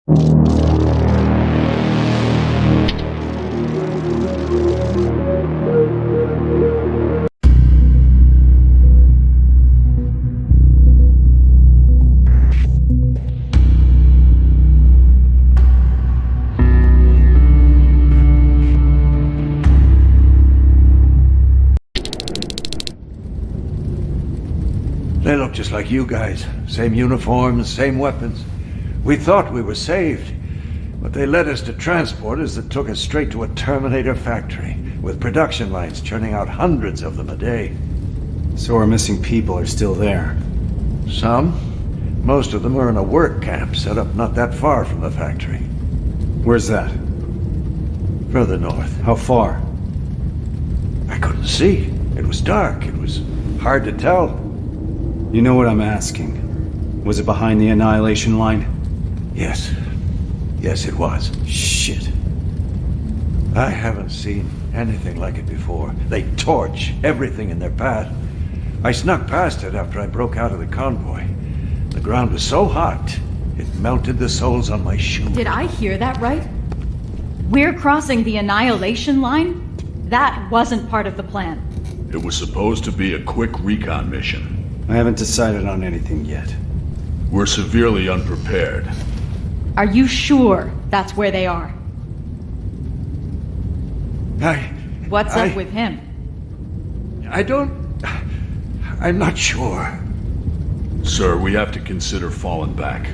They look just like you guys. Same uniforms, same weapons. We thought we were saved, but they led us to transporters that took us straight to a Terminator factory, with production lines churning out hundreds of them a day. So our missing people are still there? Some. Most of them are in a work camp set up not that far from the factory. Where's that? Further north. How far? I couldn't see. It was dark. It was hard to tell. You know what I'm asking. Was it behind the annihilation line? Yes. Yes, it was. Shit. I haven't seen anything like it before. They torch everything in their path. I snuck past it after I broke out of the convoy. The ground was so hot, it melted the soles on my shoes. Did I hear that right? We're crossing the annihilation line? That wasn't part of the plan. It was supposed to be a quick recon mission. I haven't decided on anything yet. We're severely unprepared. Are you sure that's where they are? What's up with him? I'm not sure. Sir, we have to consider falling back.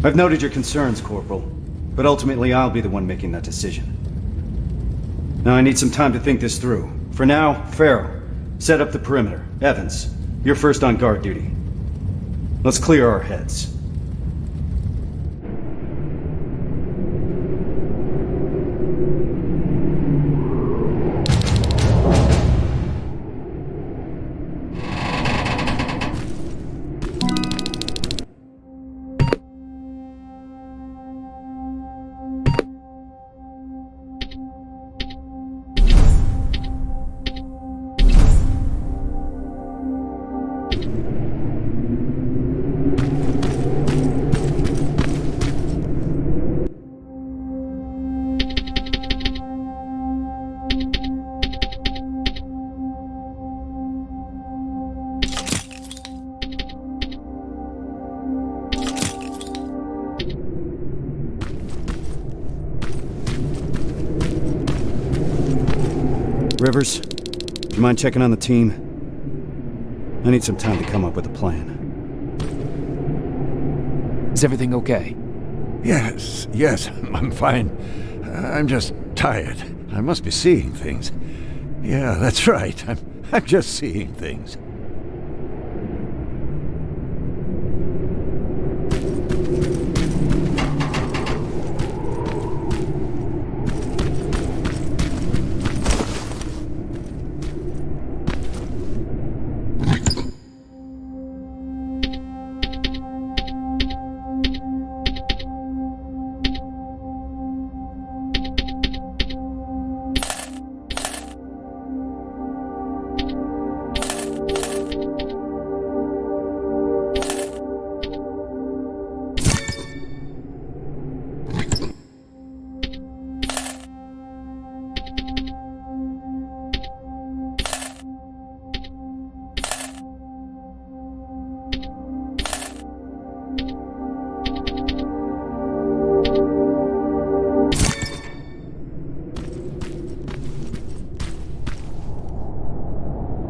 I've noted your concerns, Corporal, but ultimately I'll be the one making that decision. Now I need some time to think this through. For now, Farrell, set up the perimeter. Evans, you're first on guard duty. Let's clear our heads. Rivers, do you mind checking on the team? I need some time to come up with a plan. Is everything okay? Yes, I'm fine. I'm just tired. I must be seeing things. Yeah, that's right. I'm just seeing things.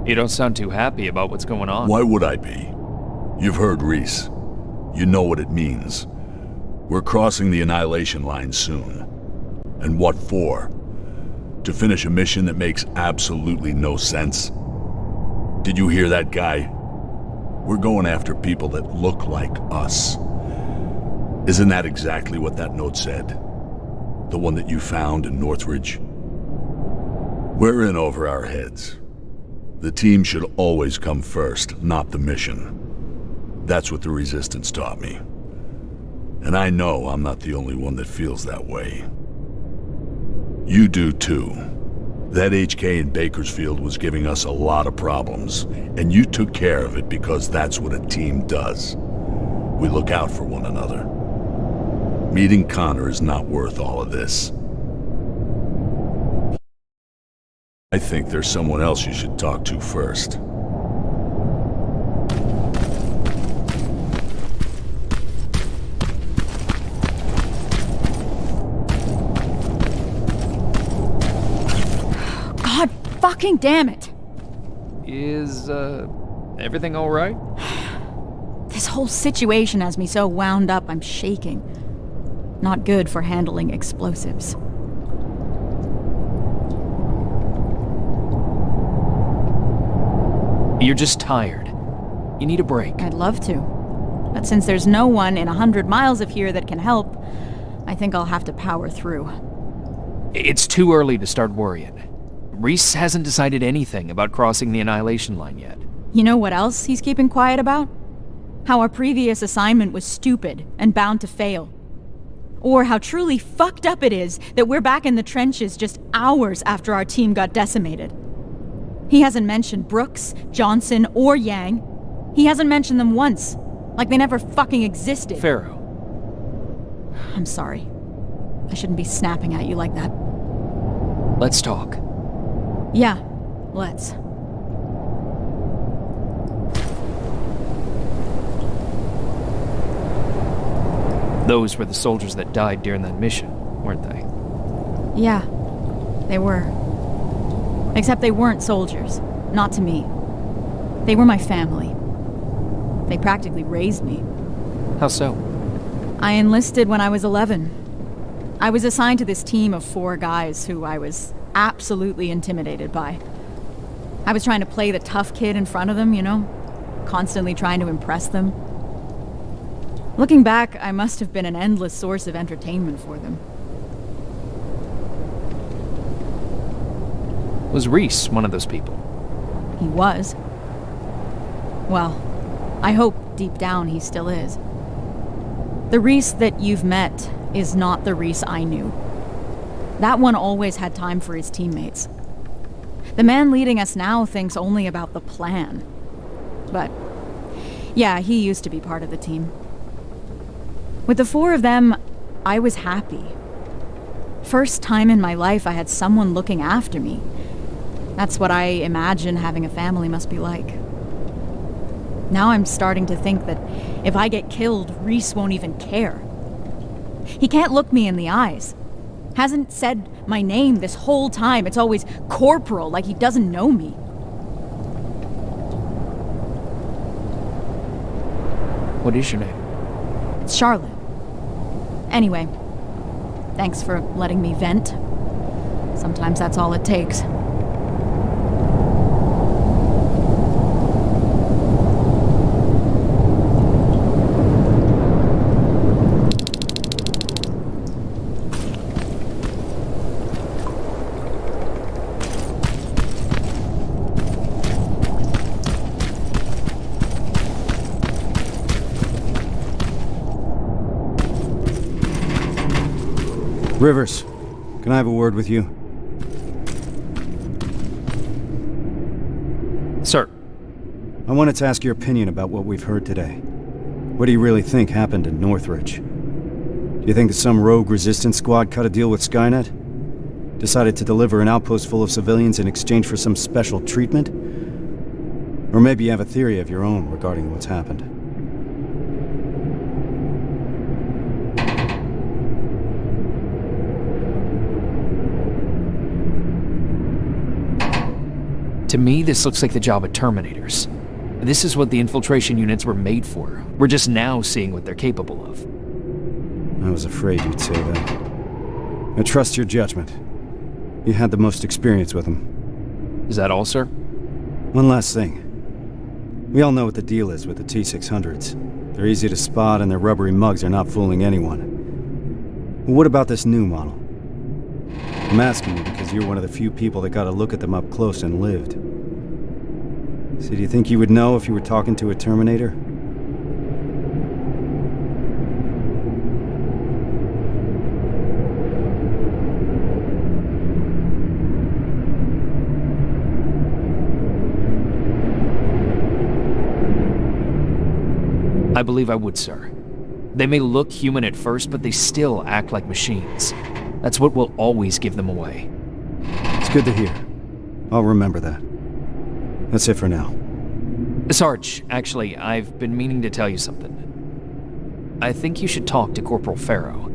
You don't sound too happy about what's going on. Why would I be? You've heard Reese. You know what it means. We're crossing the annihilation line soon. And what for? To finish a mission that makes absolutely no sense? Did you hear that guy? We're going after people that look like us. Isn't that exactly what that note said? The one that you found in Northridge? We're in over our heads. The team should always come first, not the mission. That's what the Resistance taught me. And I know I'm not the only one that feels that way. You do too. That HK in Bakersfield was giving us a lot of problems, and you took care of it because that's what a team does. We look out for one another. Meeting Connor is not worth all of this. I think there's someone else you should talk to first. God fucking damn it! Is, everything alright? This whole situation has me so wound up I'm shaking. Not good for handling explosives. You're just tired. You need a break. I'd love to. But since there's no one in 100 miles of here that can help, I think I'll have to power through. It's too early to start worrying. Reese hasn't decided anything about crossing the Annihilation Line yet. You know what else he's keeping quiet about? How our previous assignment was stupid and bound to fail. Or how truly fucked up it is that we're back in the trenches just hours after our team got decimated. He hasn't mentioned Brooks, Johnson, or Yang. He hasn't mentioned them once, like they never fucking existed. Pharaoh. I'm sorry. I shouldn't be snapping at you like that. Let's talk. Yeah, let's. Those were the soldiers that died during that mission, weren't they? Yeah, they were. Except they weren't soldiers. Not to me. They were my family. They practically raised me. How so? I enlisted when I was 11. I was assigned to this team of 4 guys who I was absolutely intimidated by. I was trying to play the tough kid in front of them, you know? Constantly trying to impress them. Looking back, I must have been an endless source of entertainment for them. Was Reese one of those people? He was. Well, I hope deep down he still is. The Reese that you've met is not the Reese I knew. That one always had time for his teammates. The man leading us now thinks only about the plan. But, yeah, he used to be part of the team. With the 4 of them, I was happy. First time in my life I had someone looking after me. That's what I imagine having a family must be like. Now I'm starting to think that if I get killed, Reese won't even care. He can't look me in the eyes. Hasn't said my name this whole time. It's always Corporal, like he doesn't know me. What is your name? It's Charlotte. Anyway, thanks for letting me vent. Sometimes that's all it takes. Rivers, can I have a word with you? Sir. I wanted to ask your opinion about what we've heard today. What do you really think happened in Northridge? Do you think that some rogue resistance squad cut a deal with Skynet? Decided to deliver an outpost full of civilians in exchange for some special treatment? Or maybe you have a theory of your own regarding what's happened? To me, this looks like the job of Terminators. This is what the infiltration units were made for. We're just now seeing what they're capable of. I was afraid you'd say that. I trust your judgment. You had the most experience with them. Is that all, sir? One last thing. We all know what the deal is with the T-600s. They're easy to spot and their rubbery mugs are not fooling anyone. But what about this new model? I'm asking you because you're one of the few people that got a look at them up close and lived. So do you think you would know if you were talking to a Terminator? I believe I would, sir. They may look human at first, but they still act like machines. That's what will always give them away. It's good to hear. I'll remember that. That's it for now. Sarge, actually, I've been meaning to tell you something. I think you should talk to Corporal Farrow.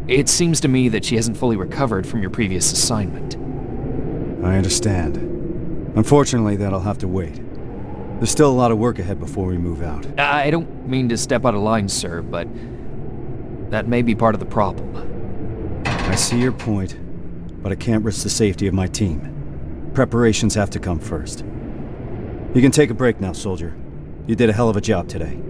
It seems to me that she hasn't fully recovered from your previous assignment. I understand. Unfortunately, that'll have to wait. There's still a lot of work ahead before we move out. I don't mean to step out of line, sir, but that may be part of the problem. I see your point, but I can't risk the safety of my team. Preparations have to come first. You can take a break now, soldier. You did a hell of a job today.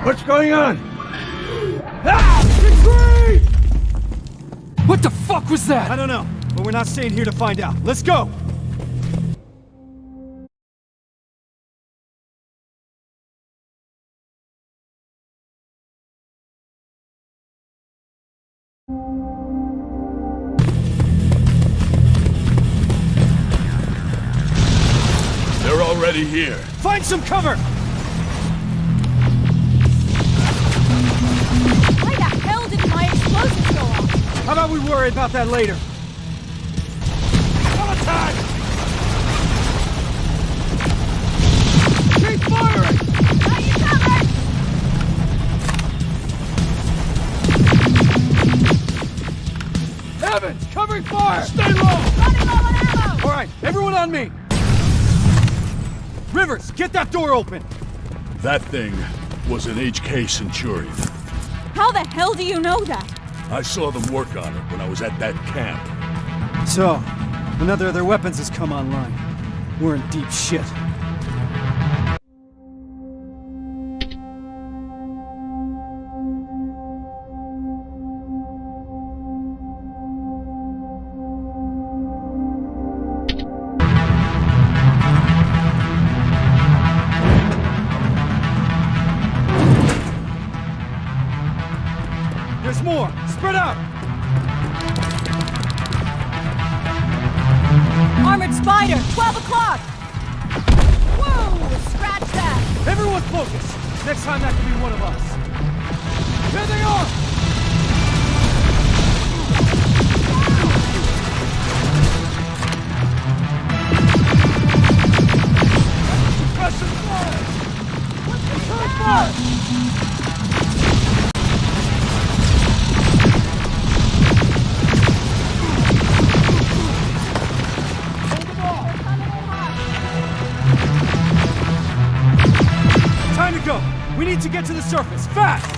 What's going on? Ah! Retreat! What the fuck was that? I don't know, but we're not staying here to find out. Let's go! They're already here. Find some cover! Why the hell didn't my explosives go off? How about we worry about that later? Attack! Keep firing! Got you covered! Evans, covering fire! Stay low! Running low on ammo! All right, everyone on me! Rivers, get that door open! That thing was an HK Centurion. How the hell do you know that? I saw them work on it when I was at that camp. So, another of their weapons has come online. We're in deep shit. There's more! Spread out! Armored Spider, 12 o'clock! Whoa! Scratch that! Everyone focus! Next time that could be one of us. Here they are! Suppressing fire! Return fire! Time to go! We need to get to the surface, fast!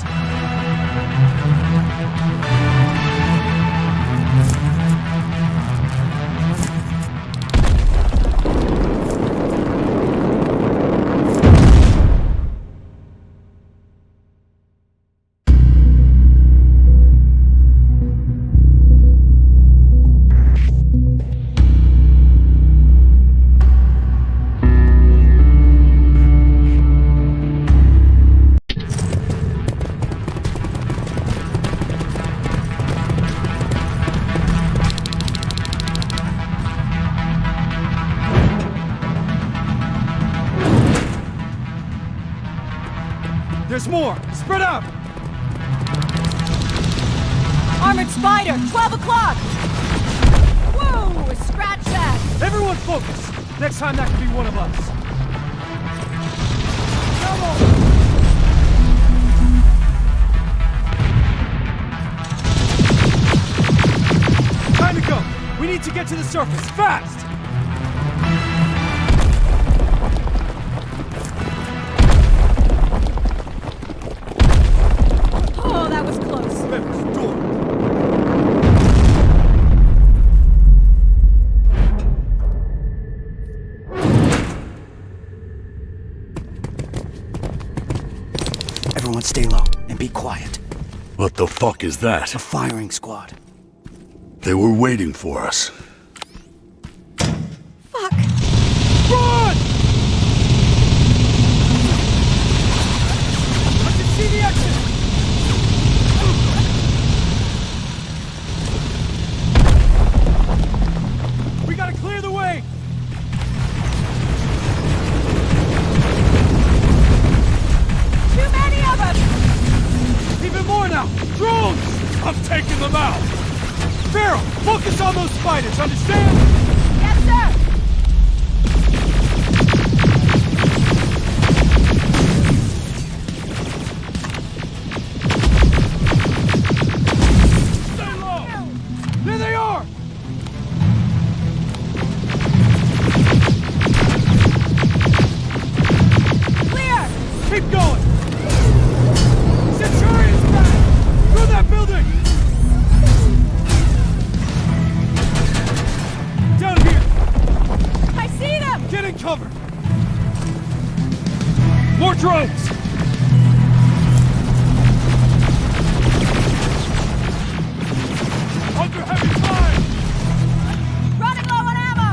There's more! Spread out! Armored Spider, 12 o'clock! Whoa! Scratch that! Everyone focus! Next time that could be one of us. Time to go! We need to get to the surface, fast! Everyone stay low and be quiet. What the fuck is that? A firing squad. They were waiting for us. Fuck! Run! I can see the exit! We gotta clear the way! Too many of them! Even more now! Drones! I'm taking them out! Farrell, focus on those spiders, understand? Yes, sir! Stay low! There they are! Clear! Keep going! Centurion's back! Through that building! Down here! I see them! Get in cover! More drones! Under heavy fire! Running low on ammo!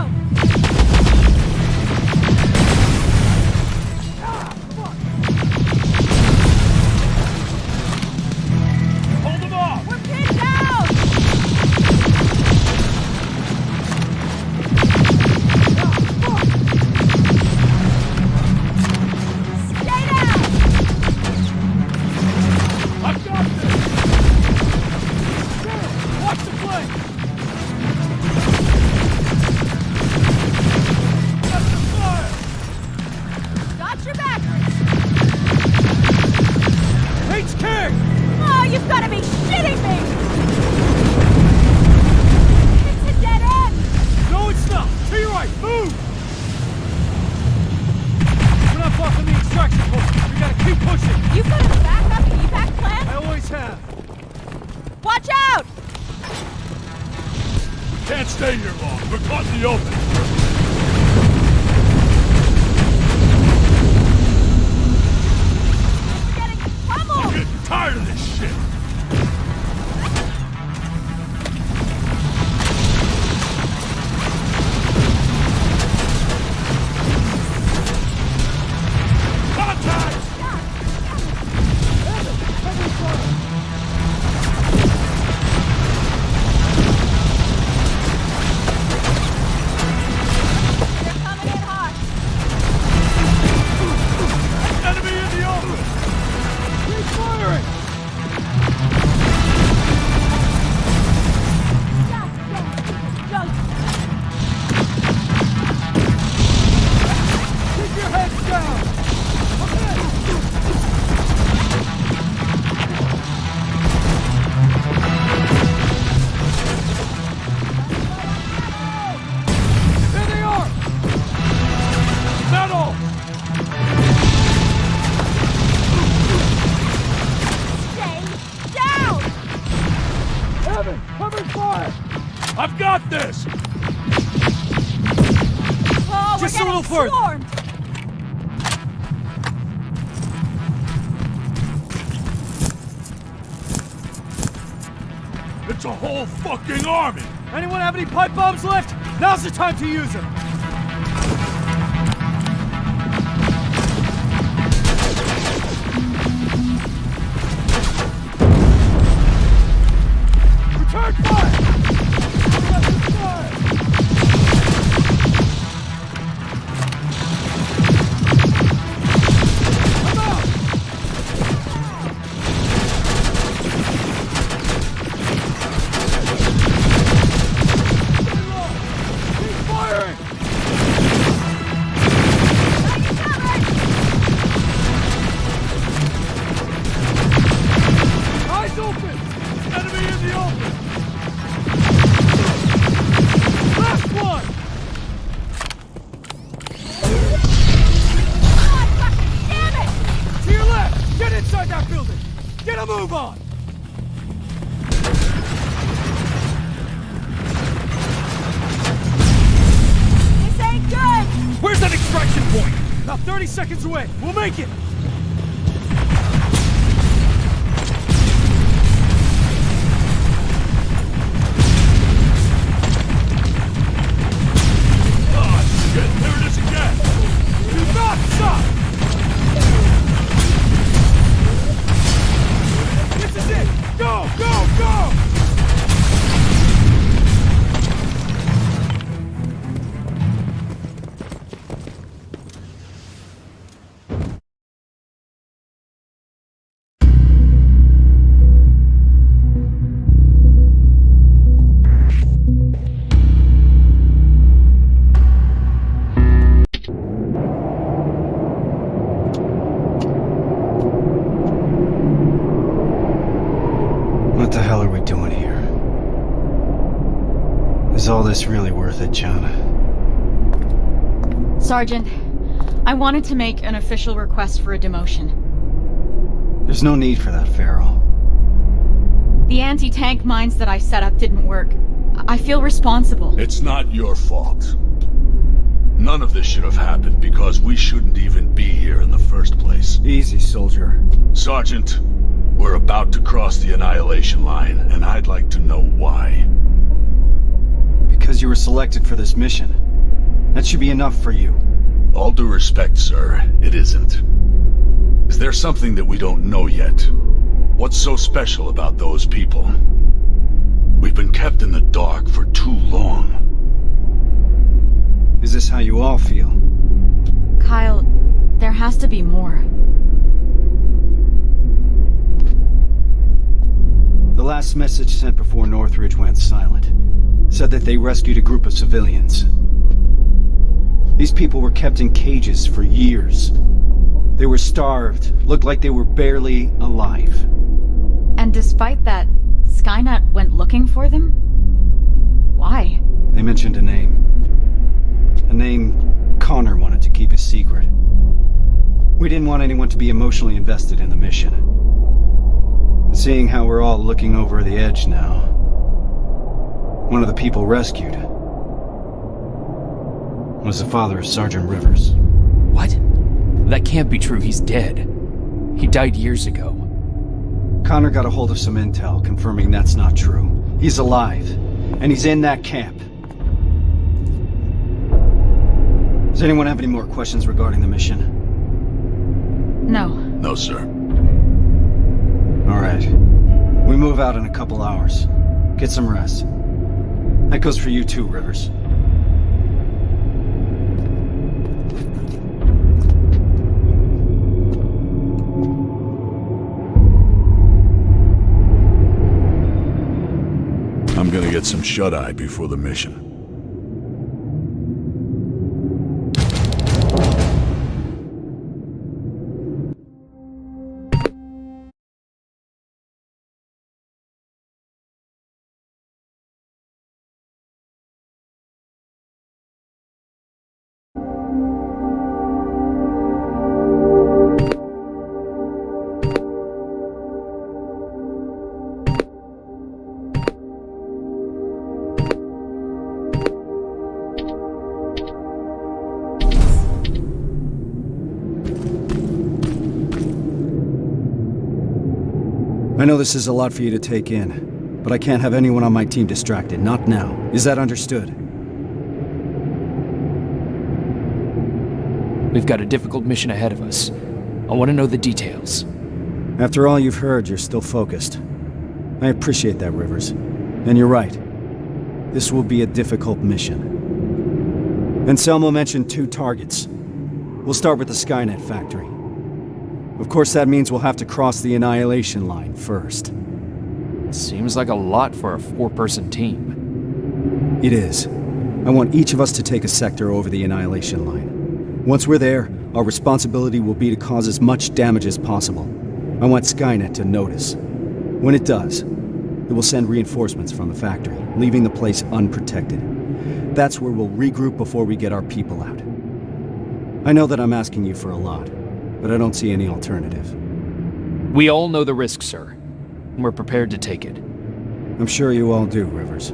Hold them off! We're pinned down! Stay down! I've got this! Sarah, watch the flank! That's the fire! Got your back! HK! Oh, you've got to be shitting me! It's a dead end! No, it's not! To your right, move! We're not far from the extraction point. We gotta keep pushing. You've got a backup evac plan? I always have. Watch out! Can't stay here long. We're caught in the open. We're getting I'm pummeled! getting tired of this shit. Contact! They're coming in hot! Enemy in the open! Keep firing! Keep your heads down! There they are! Metal! Stay down! Evan, cover fire! I've got this! Oh, we're Just a getting little further. swarmed! It's a whole fucking army! Anyone have any pipe bombs left? Now's the time to use them! Return fire! Return fire! Come out! Keep firing! Eyes open! Enemy in the open! Last one! God fucking damn it! To your left! Get inside that building! Get a move on! This ain't good! Where's that extraction point? About 30 seconds away. We'll make it! Is all this really worth it, John? Sergeant, I wanted to make an official request for a demotion. There's no need for that, Farrell. The anti-tank mines that I set up didn't work. I feel responsible. It's not your fault. None of this should have happened because we shouldn't even be here in the first place. Easy, soldier. Sergeant, we're about to cross the Annihilation Line, and I'd like to know why. Because you were selected for this mission. That should be enough for you. All due respect, sir, it isn't. Is there something that we don't know yet? What's so special about those people? We've been kept in the dark for too long. Is this how you all feel? Kyle, there has to be more. The last message sent before Northridge went silent said that they rescued a group of civilians. These people were kept in cages for years. They were starved, looked like they were barely alive. And despite that, Skynet went looking for them? Why? They mentioned a name. A name Connor wanted to keep a secret. We didn't want anyone to be emotionally invested in the mission. Seeing how we're all looking over the edge now, one of the people rescued was the father of Sergeant Rivers. What? That can't be true. He's dead. He died years ago. Connor got a hold of some intel confirming that's not true. He's alive, and he's in that camp. Does anyone have any more questions regarding the mission? No. No, sir. All right. We move out in a couple hours. Get some rest. That goes for you too, Rivers. I'm gonna get some shut-eye before the mission. I know this is a lot for you to take in, but I can't have anyone on my team distracted, not now. Is that understood? We've got a difficult mission ahead of us. I want to know the details. After all you've heard, you're still focused. I appreciate that, Rivers. And you're right. This will be a difficult mission. Anselmo mentioned 2 targets. We'll start with the Skynet factory. Of course, that means we'll have to cross the Annihilation Line first. Seems like a lot for a 4-person team. It is. I want each of us to take a sector over the Annihilation Line. Once we're there, our responsibility will be to cause as much damage as possible. I want Skynet to notice. When it does, it will send reinforcements from the factory, leaving the place unprotected. That's where we'll regroup before we get our people out. I know that I'm asking you for a lot, but I don't see any alternative. We all know the risk, sir, and we're prepared to take it. I'm sure you all do, Rivers.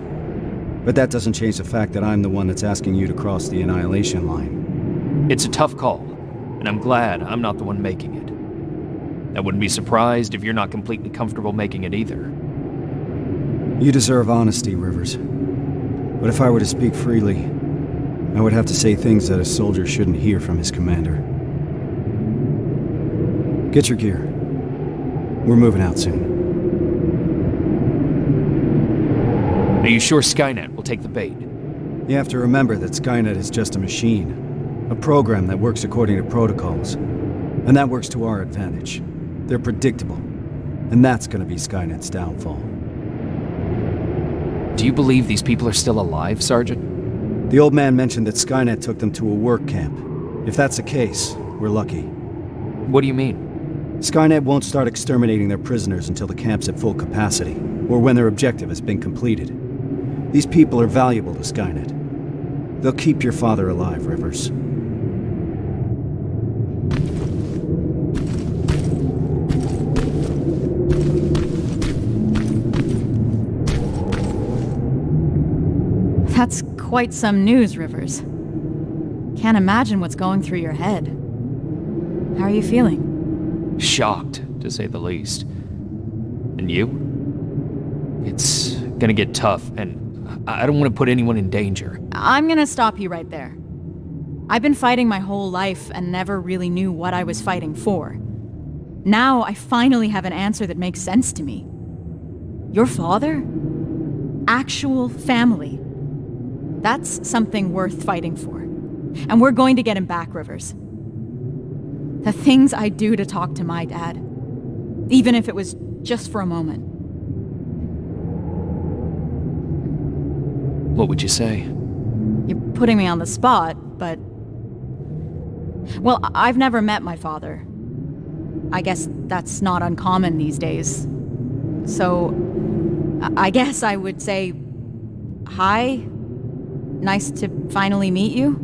But that doesn't change the fact that I'm the one that's asking you to cross the Annihilation Line. It's a tough call, and I'm glad I'm not the one making it. I wouldn't be surprised if you're not completely comfortable making it either. You deserve honesty, Rivers. But if I were to speak freely, I would have to say things that a soldier shouldn't hear from his commander. Get your gear. We're moving out soon. Are you sure Skynet will take the bait? You have to remember that Skynet is just a machine. A program that works according to protocols. And that works to our advantage. They're predictable. And that's gonna be Skynet's downfall. Do you believe these people are still alive, Sergeant? The old man mentioned that Skynet took them to a work camp. If that's the case, we're lucky. What do you mean? Skynet won't start exterminating their prisoners until the camp's at full capacity, or when their objective has been completed. These people are valuable to Skynet. They'll keep your father alive, Rivers. That's quite some news, Rivers. Can't imagine what's going through your head. How are you feeling? Shocked, to say the least. And you? It's gonna get tough, and I don't want to put anyone in danger. I'm gonna stop you right there. I've been fighting my whole life and never really knew what I was fighting for. Now I finally have an answer that makes sense to me. Your father? Actual family. That's something worth fighting for. And we're going to get him back, Rivers. The things I'd do to talk to my dad, even if it was just for a moment. What would you say? You're putting me on the spot, but... Well, I've never met my father. I guess that's not uncommon these days. So, I guess I would say... Hi. Nice to finally meet you.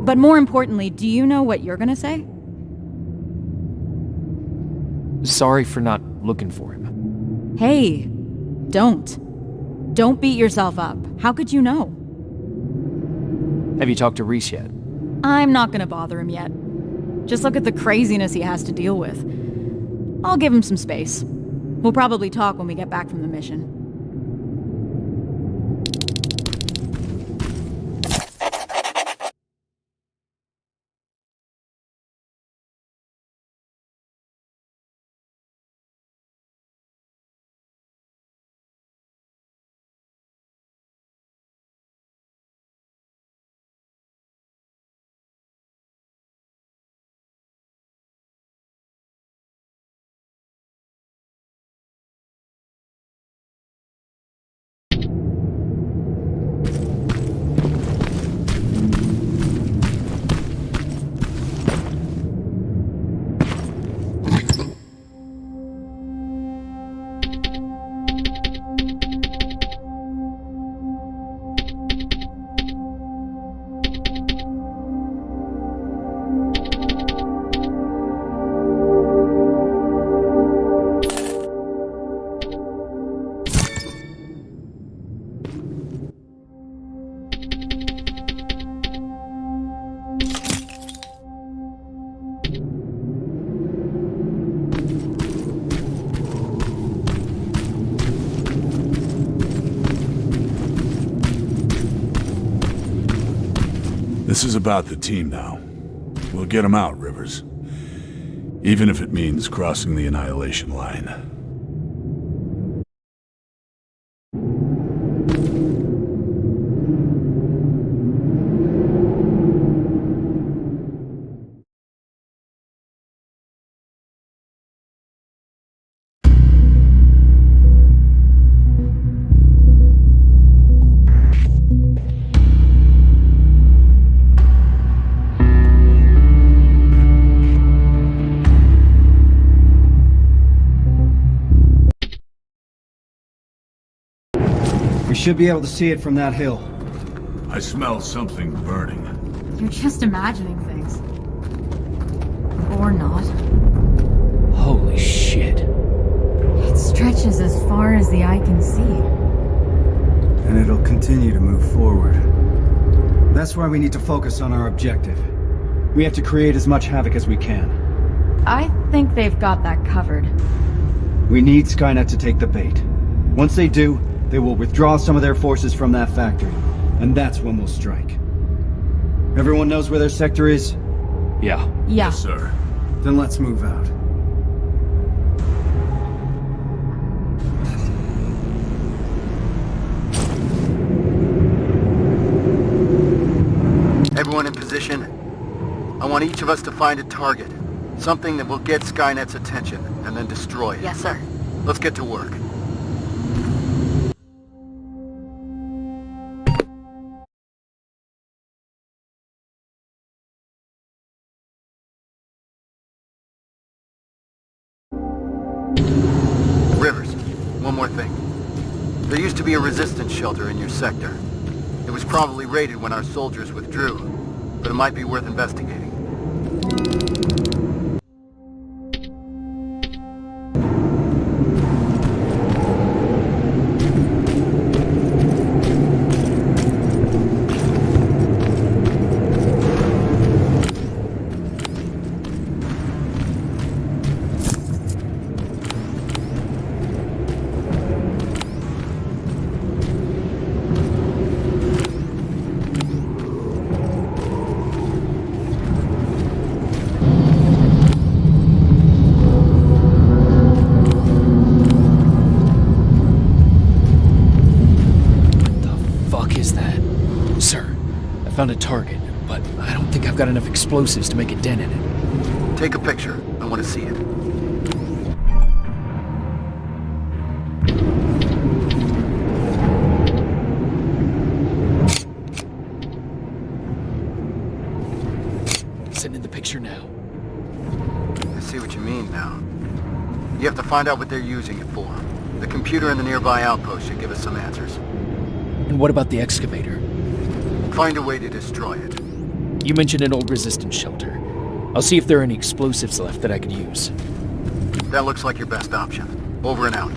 But more importantly, do you know what you're gonna say? Sorry for not looking for him. Hey, don't. Don't beat yourself up. How could you know? Have you talked to Reese yet? I'm not gonna bother him yet. Just look at the craziness he has to deal with. I'll give him some space. We'll probably talk when we get back from the mission. This is about the team now. We'll get them out, Rivers. Even if it means crossing the Annihilation line. We should be able to see it from that hill. I smell something burning. You're just imagining things. Or not. Holy shit. It stretches as far as the eye can see. And it'll continue to move forward. That's why we need to focus on our objective. We have to create as much havoc as we can. I think they've got that covered. We need Skynet to take the bait. Once they do, they will withdraw some of their forces from that factory. And that's when we'll strike. Everyone knows where their sector is? Yeah. Yeah. Yes, sir. Then let's move out. Everyone in position. I want each of us to find a target. Something that will get Skynet's attention, and then destroy it. Yes, sir. Let's get to work. Rivers, one more thing. There used to be a resistance shelter in your sector. It was probably raided when our soldiers withdrew, but it might be worth investigating. Found a target, but I don't think I've got enough explosives to make a dent in it. Take a picture. I want to see it. Sending the picture now. I see what you mean now. You have to find out what they're using it for. The computer in the nearby outpost should give us some answers. And what about the excavator? Find a way to destroy it. You mentioned an old resistance shelter. I'll see if there are any explosives left that I could use. That looks like your best option. Over and out.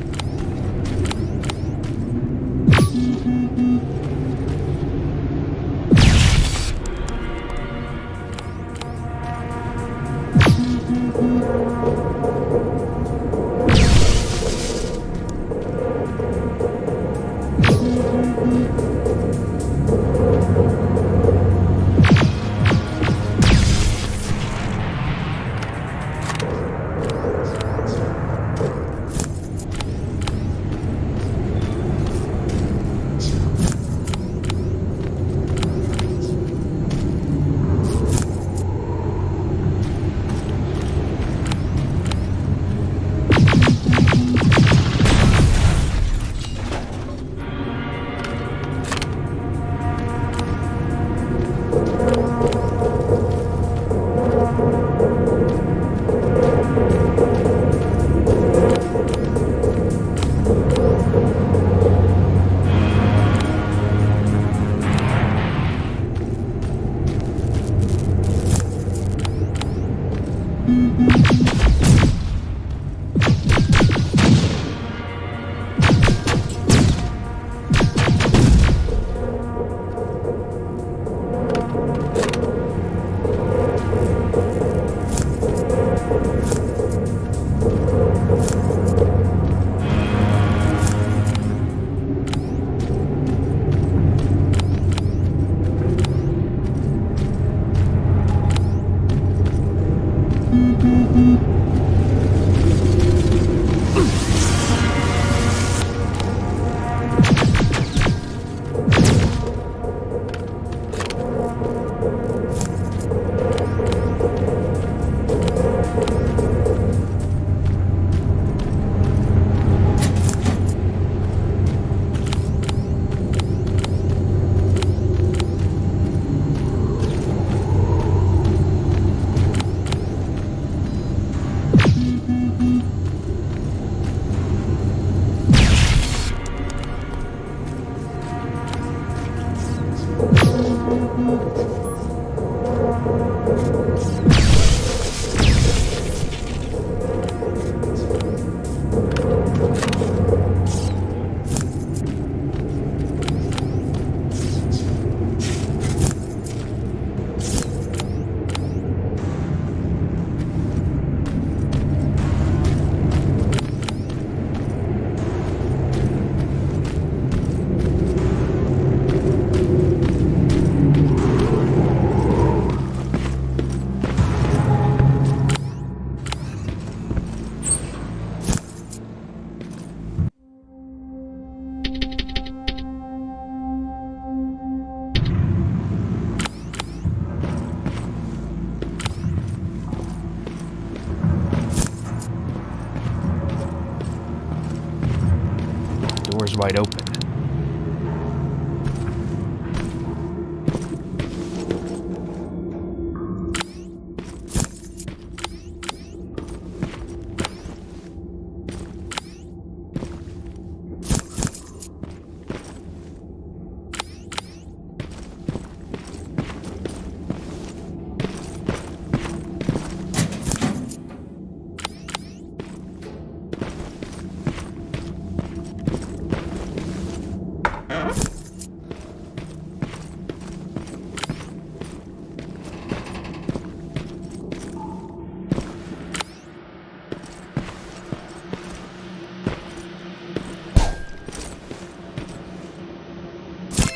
Door's wide open.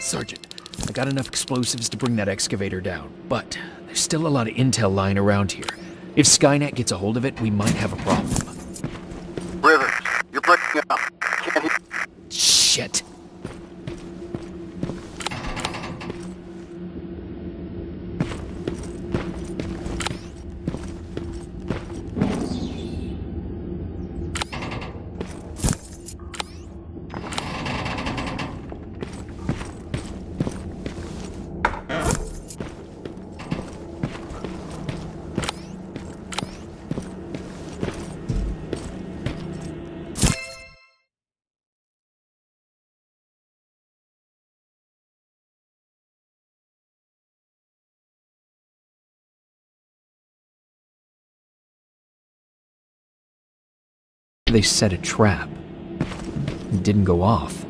Sergeant, I got enough explosives to bring that excavator down, but there's still a lot of intel lying around here. If Skynet gets a hold of it, we might have a problem. Rivers, you're breaking up. Can't hear. Shit. They set a trap. It didn't go off.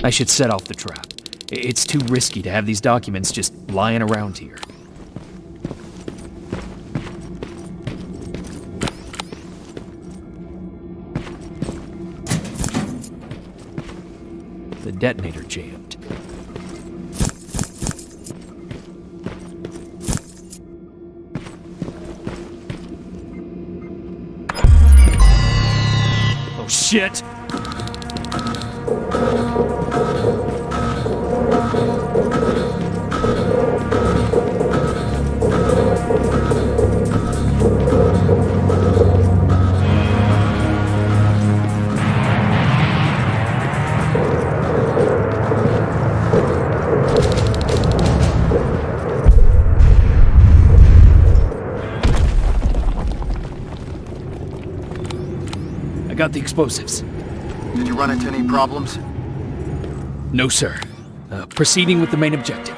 I should set off the trap. It's too risky to have these documents just lying around here. The detonator jammed. Oh shit! I got the explosives. Did you run into any problems? No, sir. Proceeding with the main objective.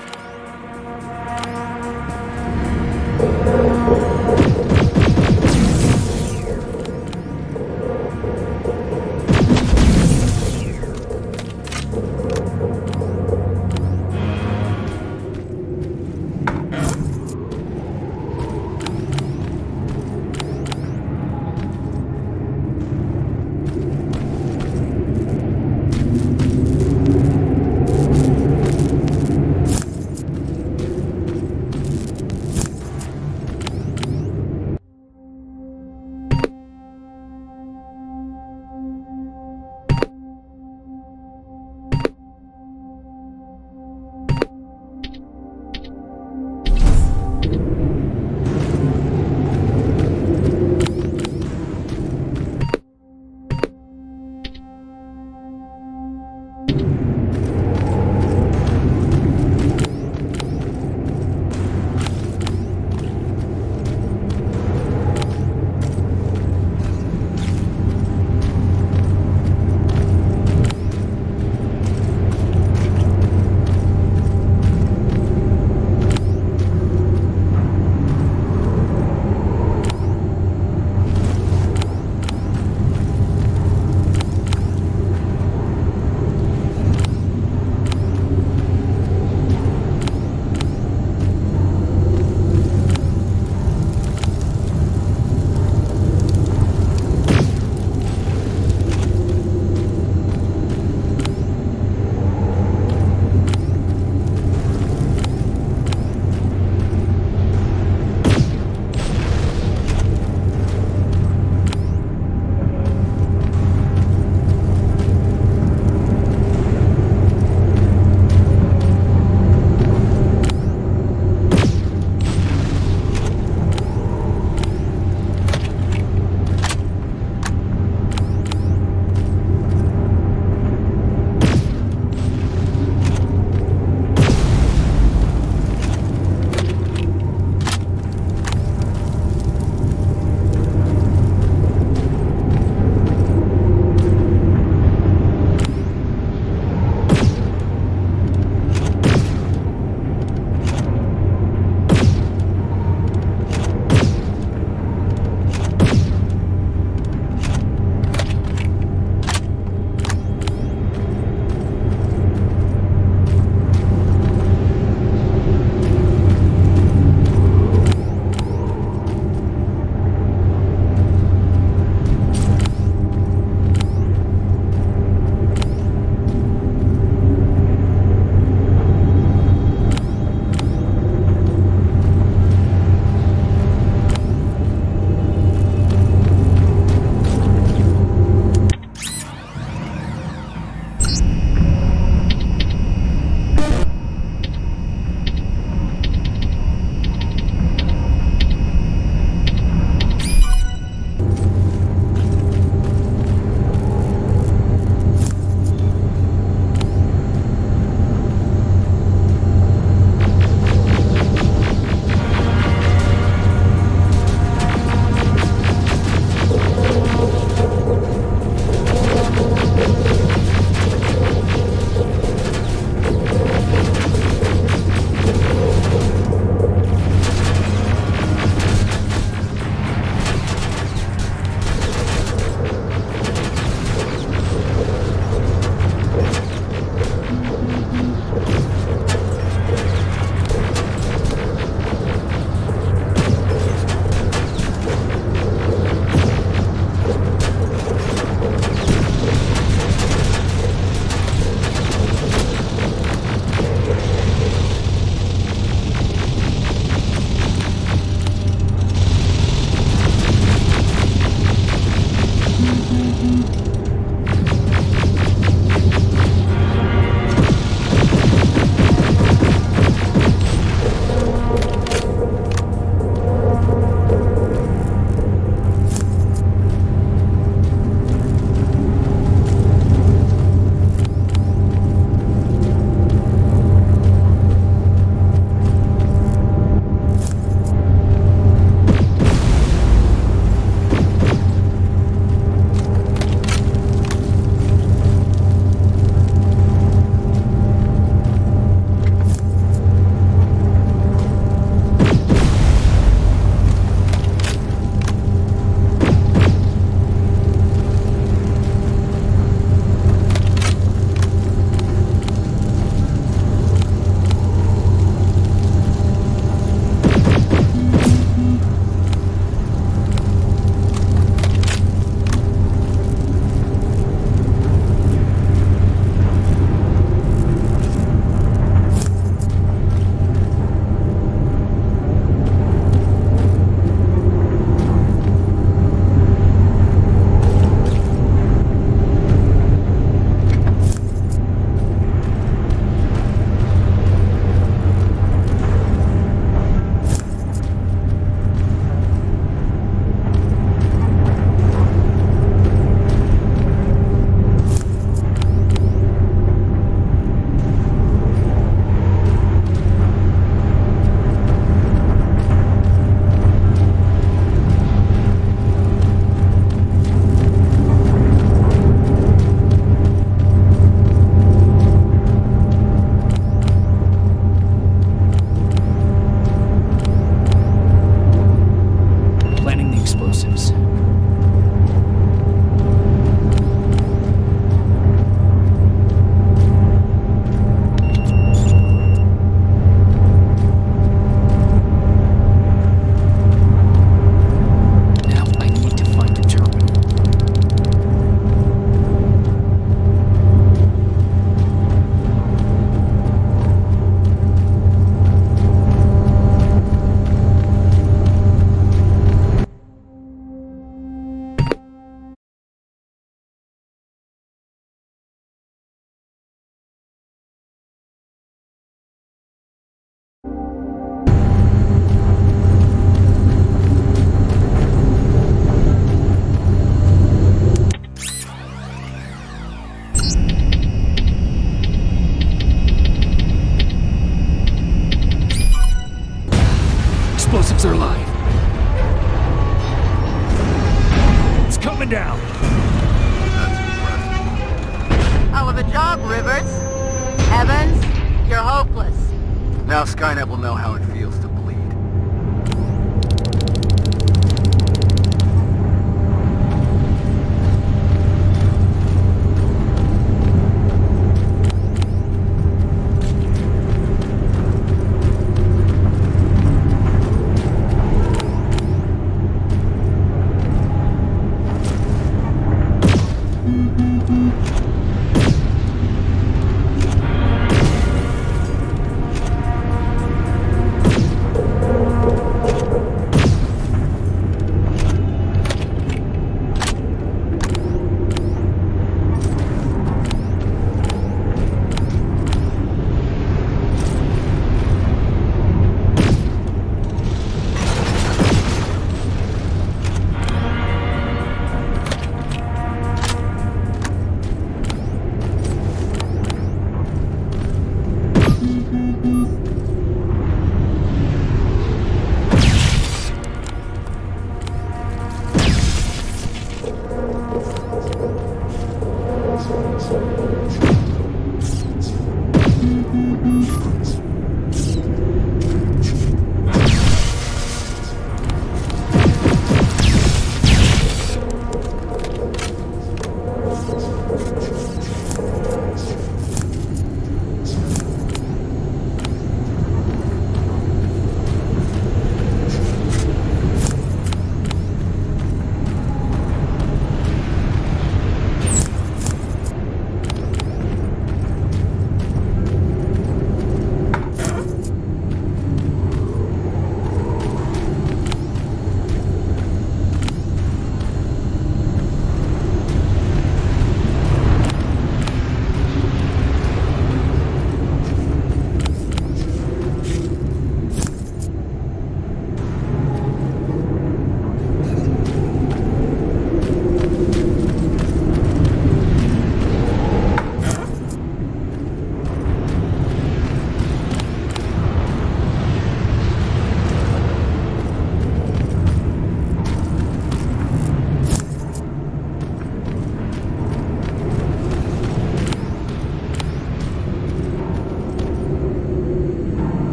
explosives are alive. It's coming down. That's impressive. Hell of a job, Rivers. Evans, you're hopeless. Now Skynet will know how it feels to bleed.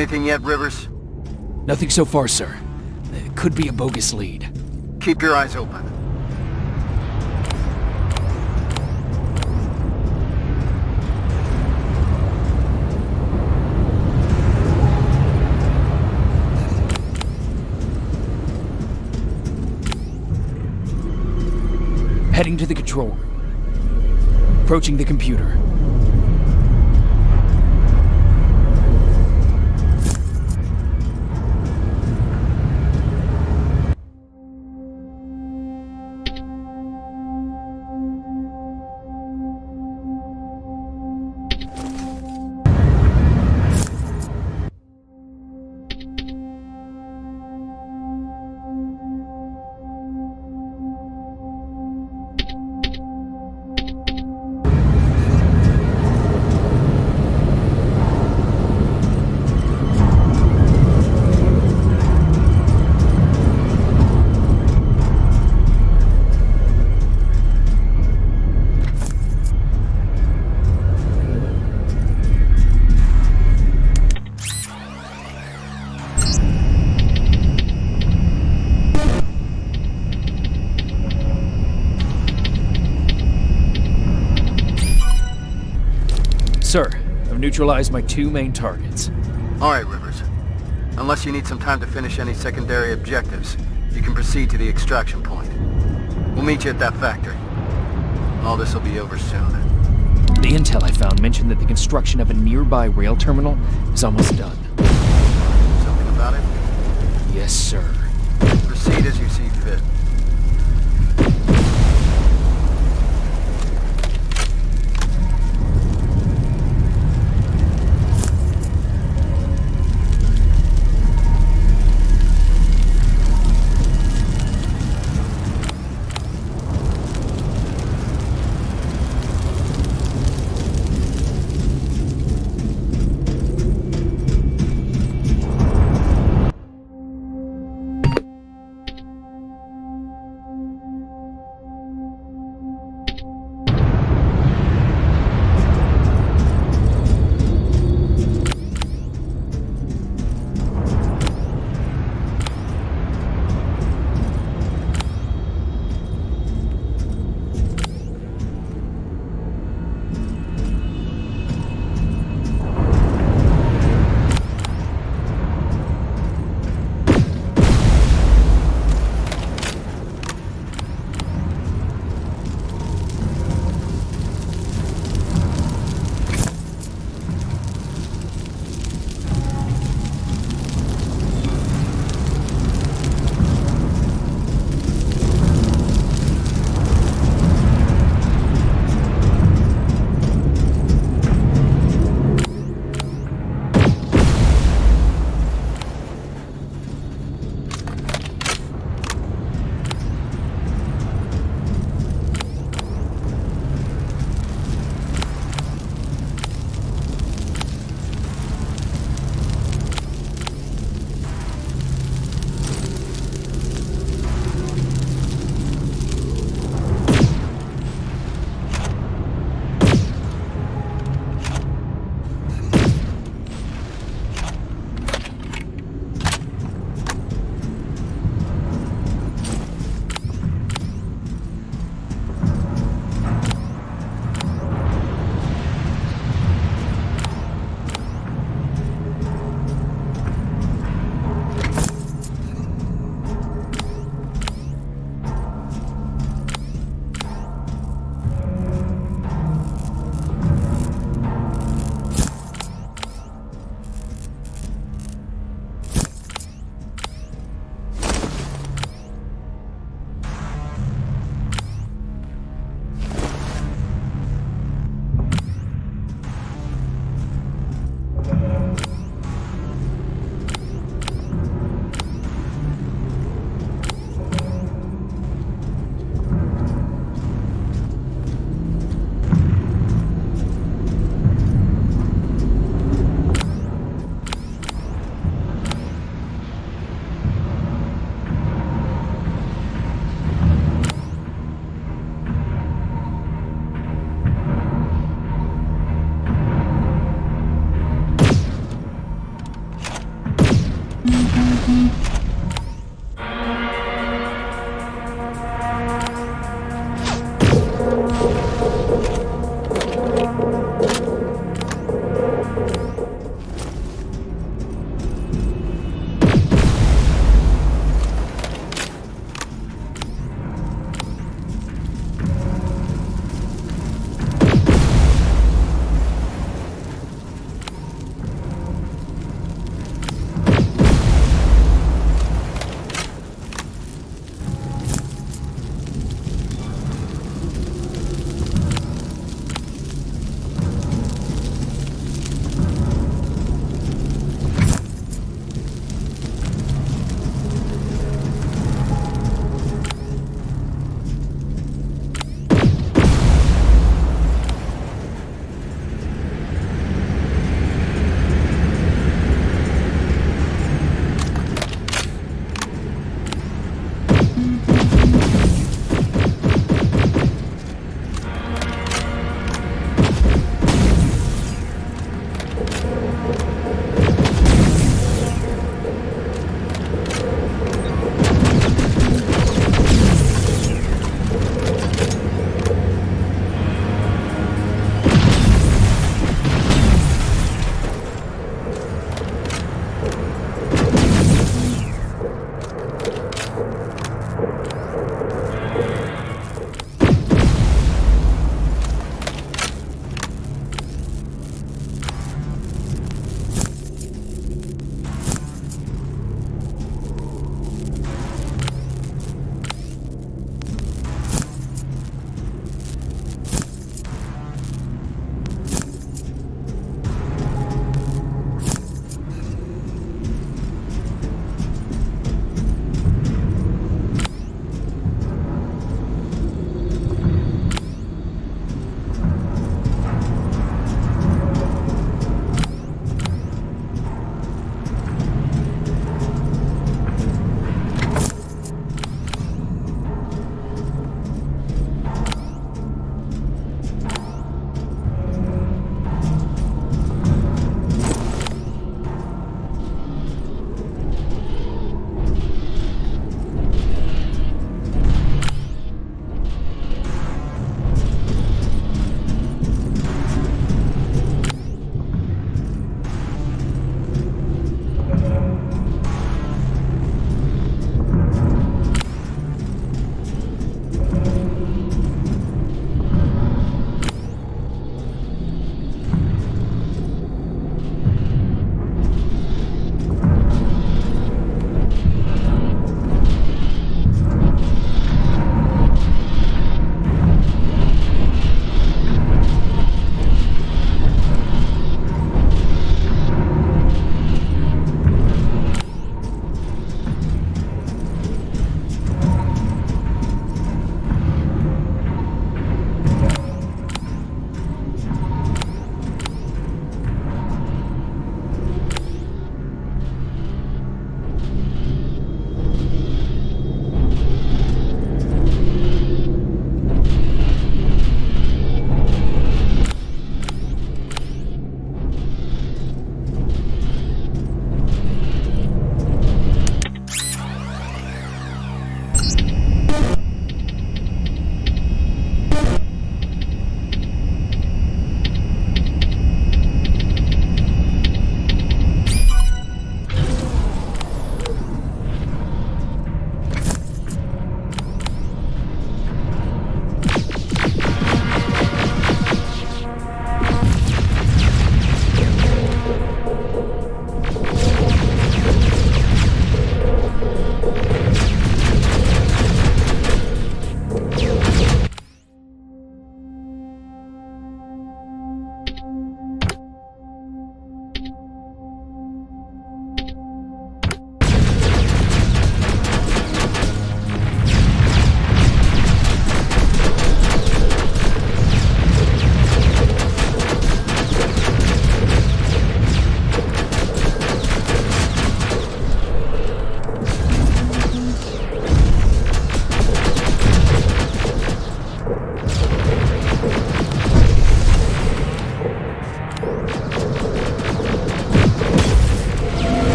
Anything yet, Rivers? Nothing so far, sir. It could be a bogus lead. Keep your eyes open. Heading to the control room. Approaching the computer. Sir, I've neutralized my 2 main targets. All right, Rivers. Unless you need some time to finish any secondary objectives, you can proceed to the extraction point. We'll meet you at that factory. All this will be over soon. The intel I found mentioned that the construction of a nearby rail terminal is almost done. Something about it? Yes, sir. Proceed as you see fit.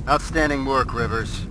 Outstanding work, Rivers.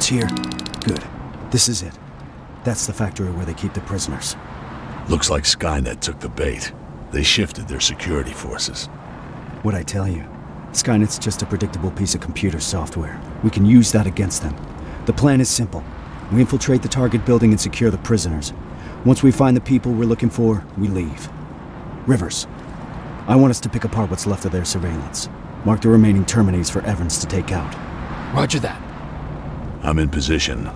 Everyone's here? Good. This is it. That's the factory where they keep the prisoners. Looks like Skynet took the bait. They shifted their security forces. What'd I tell you? Skynet's just a predictable piece of computer software. We can use that against them. The plan is simple. We infiltrate the target building and secure the prisoners. Once we find the people we're looking for, we leave. Rivers, I want us to pick apart what's left of their surveillance. Mark the remaining Terminators for Evans to take out. Roger that. I'm in position.